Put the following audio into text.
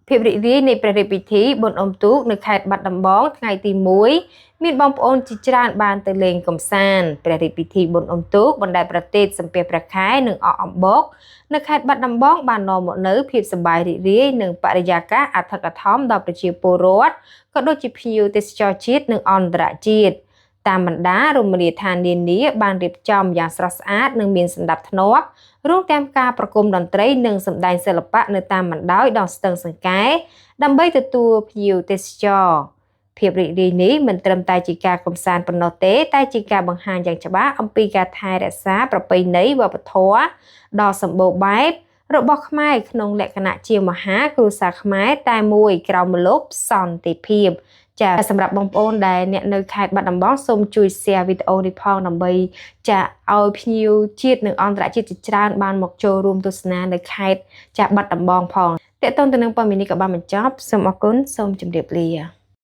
ភាពរីករាយនៃព្រះរាជពិធីបុណ្យអុំទូកនៅខេត្តបាត់ដំបងថ្ងៃទី1មានបងប្អូនជាច្រើនបានទៅលេងកម្សាន្តព្រះរាជពិធីបុណ្យអុំទូកបណ្ដែតប្រទេសសំពះព្រះខែនិងអកអំបុកនៅខេត្តបាត់ដំបងបាននាំមកនូវភាពសប្បាយរីករាយនិងបរិយាកាសអធិកអធមដល់ប្រជាពលរដ្ឋក៏ដូចជាភ្ញៀវទេសចរជាតិនិងអន្តរជាតិតាមបណ្ដារមណីយដ្ឋាននានាបានរៀបចំយ៉ាងស្រស់ស្អាតនិងមានសណ្ដាប់ធ្នាប់រួមទាំងការប្រគំតន្ត្រីនិងសម្ដែងសិល្បៈនៅតាមបណ្ដោយដងស្ទឹងសង្កែដើម្បីទទួលភ្ញៀវទេសចរភាពរីករាយនេះមិនត្រឹមតែជាការកម្សាន្តប៉ុណ្ណោះទេតែជាការបង្ហាញយ៉ាងច្បាស់អំពីការថែរក្សាប្រពៃណីវប្បធម៌ដ៏សម្បូរបែបរបស់ខ្មែរក្នុងលក្ខណៈជាមហាគ្រួសារខ្មែរតែមួយក្រោមម្លប់សន្តិភាពចាសម្រាប់បងប្អូនដែលអ្នកនៅខេត្តបាត់ដំបងសូមជួយ share វីដេអូនេះផងដើម្បីចាឲ្យភ្ញៀវជាតិនិងអន្តរជាតិជាច្រើនបានមកចូលរួមទស្សនានៅខេត្តចាបាត់ដំបងផងតេតតទៅនឹងព័ត៌មាននេះក៏បានបញ្ចប់សូមអរគុណសូមជម្រាបលា